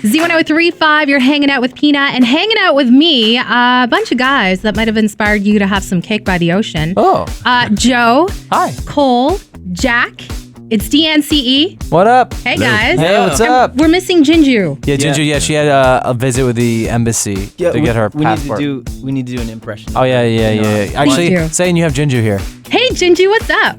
Z1035, you're hanging out with PIna and hanging out with me, a bunch of guys that might have inspired you to have some cake by the ocean. Oh. Joe. Hi. Cole. Jack. It's DNCE. What up? Hey, guys. Hey, what's up? We're missing Jinju. Yeah, Ginger, yeah, she had a visit with the embassy to get her passport. We need to do an impression. Oh, yeah. Actually, saying you have Jinju here. Hey, Jinju, what's up?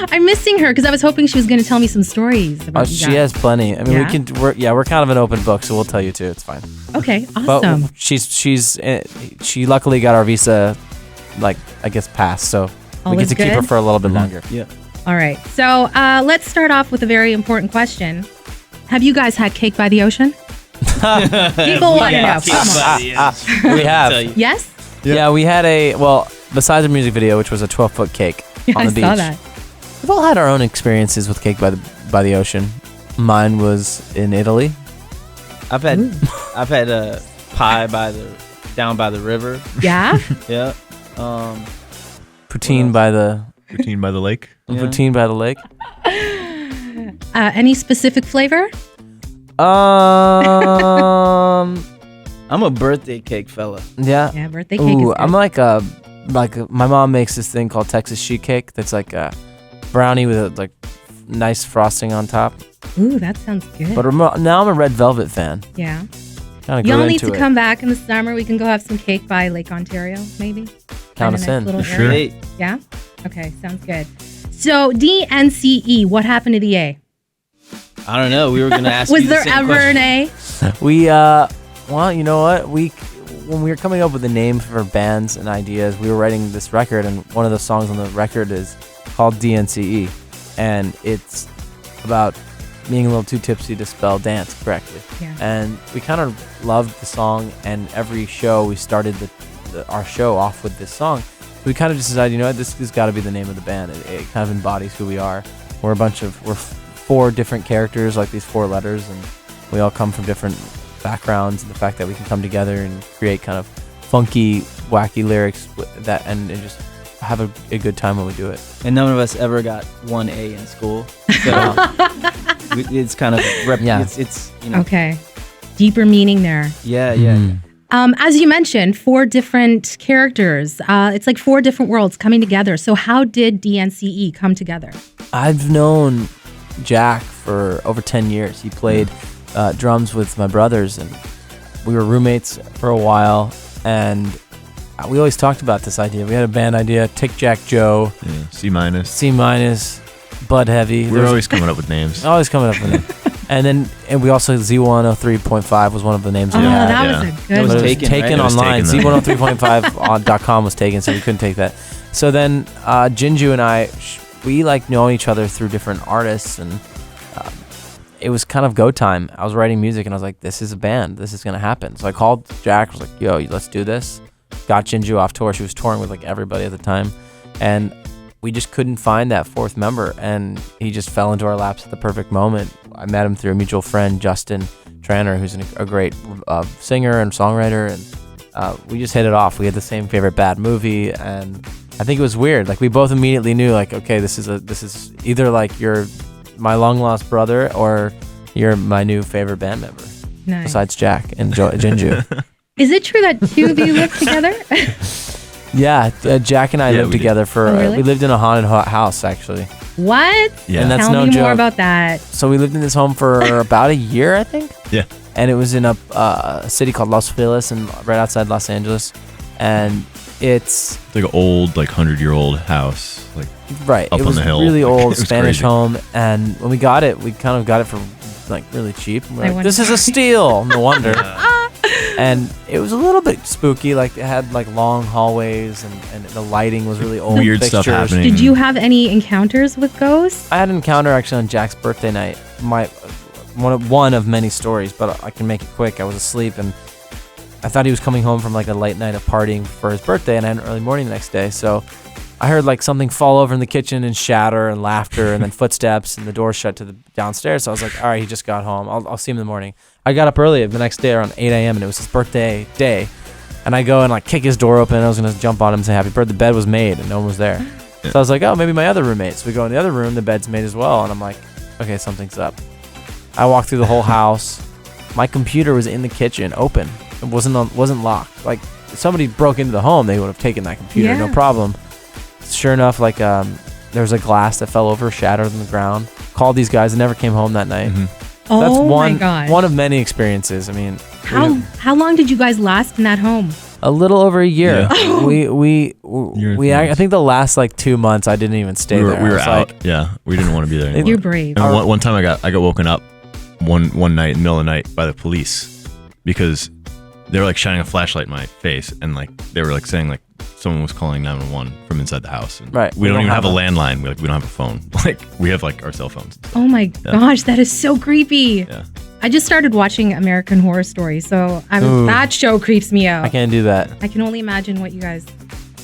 I'm missing her because I was hoping she was going to tell me some stories about you guys. She has plenty. I mean, we're kind of an open book, so we'll tell you too. It's fine. Okay, awesome. But she luckily got our visa, I guess, passed, so we get to keep her for a little bit longer. Yeah. All right. So let's start off with a very important question. Have you guys had cake by the ocean? People want to know. Come on. We have. Yes? Yeah, we had besides the music video, which was a 12-foot cake on the beach. I saw that. We've all had our own experiences with cake by the ocean. Mine was in Italy. I've had a pie down by the river. Yeah? Yeah. Poutine by the lake. Yeah. Poutine by the lake. Any specific flavor? I'm a birthday cake fella. Yeah. Yeah, birthday cake is good. I'm like my mom makes this thing called Texas sheet cake that's like a brownie with a nice frosting on top. Ooh, that sounds good. But now I'm a red velvet fan. Yeah. Y'all need to come back in the summer. We can go have some cake by Lake Ontario, maybe. Count us in. Sure. Hey. Yeah? Okay, sounds good. So, DNCE, what happened to the A? I don't know. We were going to ask Was you the there same ever question. an A? We well, you know what? When we were coming up with the name for bands and ideas, we were writing this record, and one of the songs on the record is called DNCE, and it's about being a little too tipsy to spell dance correctly. Yeah. And we kind of loved the song, and every show we started our show off with this song. So we kind of just decided, you know what, this has got to be the name of the band. It kind of embodies who we are. We're four different characters, like these four letters, and we all come from different backgrounds, and the fact that we can come together and create kind of funky, wacky lyrics and just have a good time when we do it. And none of us ever got 1A in school. So it's kind of it's you know. Okay. Deeper meaning there. Yeah. As you mentioned, 4 different characters. It's like 4 different worlds coming together. So how did DNCE come together? I've known Jack for over 10 years. He played drums with my brothers, and we were roommates for a while, and we always talked about this idea. We had a band idea, Tick Jack Joe. Yeah, C-. Bud Heavy. We're always coming up with names. Always coming up with names. And we also, Z103.5 was one of the names we had. That was a good That was one. taken, taken right? online. It was taken, Z103.5.com was taken, so we couldn't take that. So then Jinju and I, we know each other through different artists, and it was kind of go time. I was writing music, and I was like, this is a band. This is going to happen. So I called Jack. I was like, yo, let's do this. Got Jinju off tour. She was touring with everybody at the time. And we just couldn't find that 4th member. And he just fell into our laps at the perfect moment. I met him through a mutual friend, Justin Tranter, who's a great singer and songwriter. And we just hit it off. We had the same favorite bad movie. And I think it was weird. We both immediately knew, okay, this is either you're my long lost brother, or you're my new favorite band member. Nice. Besides Jack and Jinju. Is it true that 2 of you live together? Yeah, Jack and I lived together for. really? We lived in a haunted house, actually. What? Yeah. And that's Tell no me joke. more about that. So we lived in this home for about a year, I think. Yeah. And it was in a city called Los Feliz, and right outside Los Angeles, and it's like an old, 100-year-old house, right. up it on was the hill. really old It was Spanish crazy. home, and when we got it, we kind of got it for really cheap. And we're I like, wonder- this is a steal. No wonder. And it was a little bit spooky. It had long hallways, and the lighting was really old. Weird stuff fixtures. happening. Did you have any encounters with ghosts? I had an encounter actually on Jack's birthday night. One of many stories, but I can make it quick. I was asleep, and I thought he was coming home from a late night of partying for his birthday, and I had an early morning the next day. So I heard something fall over in the kitchen and shatter, and laughter, and then footsteps, and the door shut to the downstairs. So I was like, all right, he just got home. I'll see him in the morning. I got up early the next day around 8 a.m. and it was his birthday day. And I go and kick his door open, and I was going to jump on him and say happy birthday. The bed was made and no one was there. So I was like, oh, maybe my other roommate. So we go in the other room, the bed's made as well. And I'm like, okay, something's up. I walked through the whole house. My computer was in the kitchen, open. It wasn't locked. Like, if somebody broke into the home, they would have taken that computer, no problem. Sure enough, like there was a glass that fell over, shattered on the ground. Called these guys and never came home that night. Oh, that's my gosh. one of many experiences. I mean, how long did you guys last in that home? a little over a year. Yeah. I think the last like 2 months I didn't even stay there. We were out. Like, Yeah, we didn't want to be there anymore. You're brave. And one time I got woken up one night in the middle of the night by the police because they were like shining a flashlight in my face and like they were like saying like someone was calling 911 from inside the house. And right. We don't even have a landline. We don't have a phone. Like we have like our cell phones. Oh my gosh, that is so creepy. Yeah. I just started watching American Horror Story, so that show creeps me out. I can't do that. I can only imagine what you guys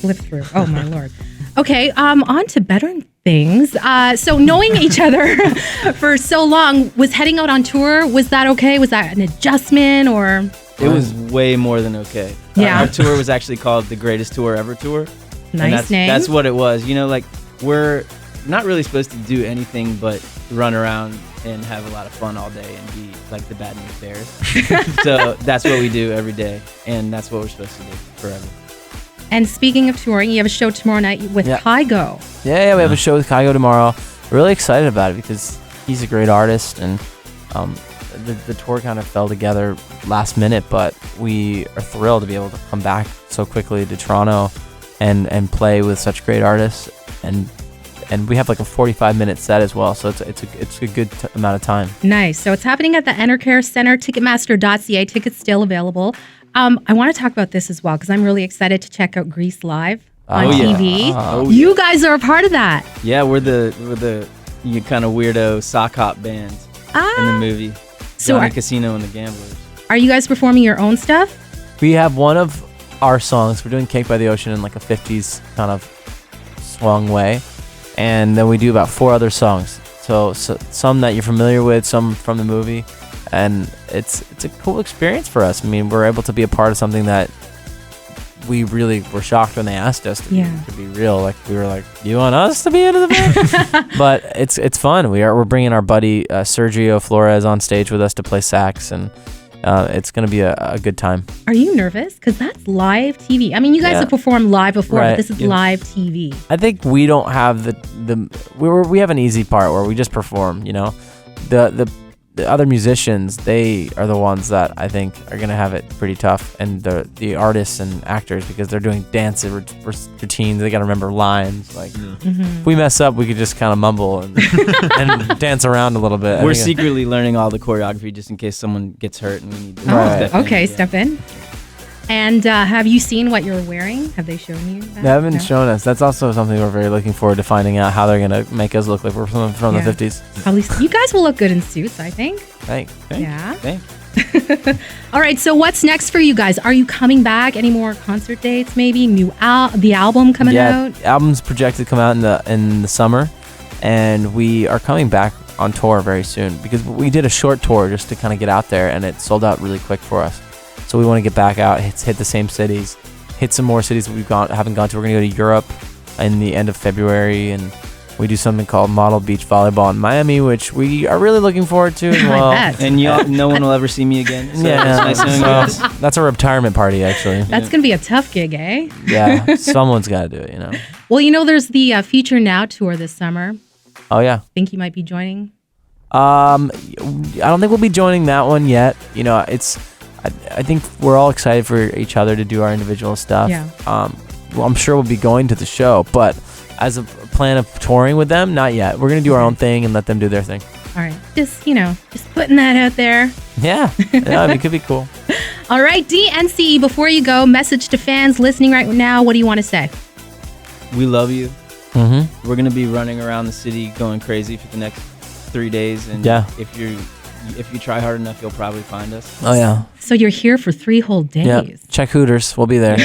lived through. Oh my lord. Okay, on to better things. So knowing each other for so long, was heading out on tour, was that okay? Was that an adjustment or? It was way more than okay. Yeah. Our tour was actually called the Greatest Tour Ever Tour. Nice name. That's what it was. You know, like we're not really supposed to do anything but run around and have a lot of fun all day and be like the Bad News Bears. So that's what we do every day, and that's what we're supposed to do forever. And speaking of touring, you have a show tomorrow night with Kygo. Yeah, we have a show with Kygo tomorrow. Really excited about it because he's a great artist, and the tour kind of fell together last minute, but we are thrilled to be able to come back so quickly to Toronto and play with such great artists, and we have like a 45-minute set as well, so it's a good amount of time. Nice. So it's happening at the Enercare Center, Ticketmaster.ca. Tickets still available. I want to talk about this as well because I'm really excited to check out Grease live on TV. You guys are a part of that. Yeah, we're the kind of weirdo sock hop band in the movie. So Johnny Casino and the Gamblers. Are you guys performing your own stuff? We have one of our songs. We're doing Cake by the Ocean in like a 50s kind of swung way. And then we do about 4 other songs. So some that you're familiar with, some from the movie. And it's a cool experience for us. I mean, we're able to be a part of something that we really were shocked when they asked us to be real. Like we were like, "You want us to be into the band?" But it's fun. We're bringing our buddy Sergio Flores on stage with us to play sax, and it's gonna be a good time. Are you nervous? Because that's live TV. I mean, you guys have performed live before, but this is live TV. I think we don't have we have an easy part where we just perform. You know, the other musicians, they are the ones that I think are going to have it pretty tough, and the artists and actors, because they're doing dance routines. They got to remember lines. Like, if we mess up, we could just kind of mumble and dance around a little bit. We're secretly learning all the choreography just in case someone gets hurt and we need to step in. And have you seen what you're wearing? Have they shown you that? They haven't shown us. That's also something we're very looking forward to finding out, how they're going to make us look like we're from the 50s. Probably. You guys will look good in suits, I think. Thanks. Yeah. Thanks. All right, so what's next for you guys? Are you coming back? Any more concert dates maybe? The album coming out? Yeah, album's projected to come out in the summer, and we are coming back on tour very soon because we did a short tour just to kind of get out there, and it sold out really quick for us. So we want to get back out, hit the same cities, hit some more cities that haven't gone to. We're going to go to Europe in the end of February, and we do something called Model Beach Volleyball in Miami, which we are really looking forward to as well. I bet. And no one will ever see me again. So it's nice knowing you guys. That's a retirement party, actually. That's going to be a tough gig, eh? Yeah, someone's got to do it, you know. Well, there's the Feature Now tour this summer. Oh, yeah. Think you might be joining? I don't think we'll be joining that one yet. You know, I think we're all excited for each other to do our individual stuff. Yeah. Well, I'm sure we'll be going to the show, but as a plan of touring with them, not yet. We're going to do our own thing and let them do their thing. All right. Just putting that out there. Yeah. It could be cool. All right. DNCE, before you go, message to fans listening right now. What do you want to say? We love you. Mm-hmm. We're going to be running around the city going crazy for the next 3 days. And if you try hard enough, you'll probably find us. Oh, yeah. So you're here for 3 whole days. Yeah. Check Hooters. We'll be there.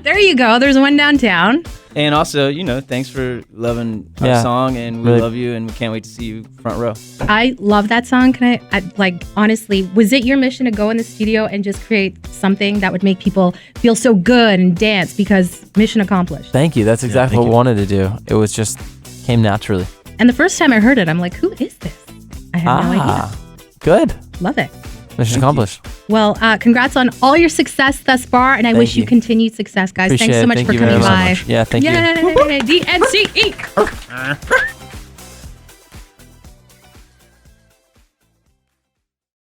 There you go. There's one downtown. And also, thanks for loving our song, and we love you, and we can't wait to see you front row. I love that song. Honestly, was it your mission to go in the studio and just create something that would make people feel so good and dance? Because mission accomplished. Thank you. That's exactly what we wanted to do. It was just came naturally. And the first time I heard it, I'm like, who is this? I had no idea. Good. Love it. Mission accomplished. Well, congrats on all your success thus far, and I wish you continued success, guys. Appreciate Thanks so it. much Thank for you coming very by. much. Yeah, thank you. Yay! DNCE.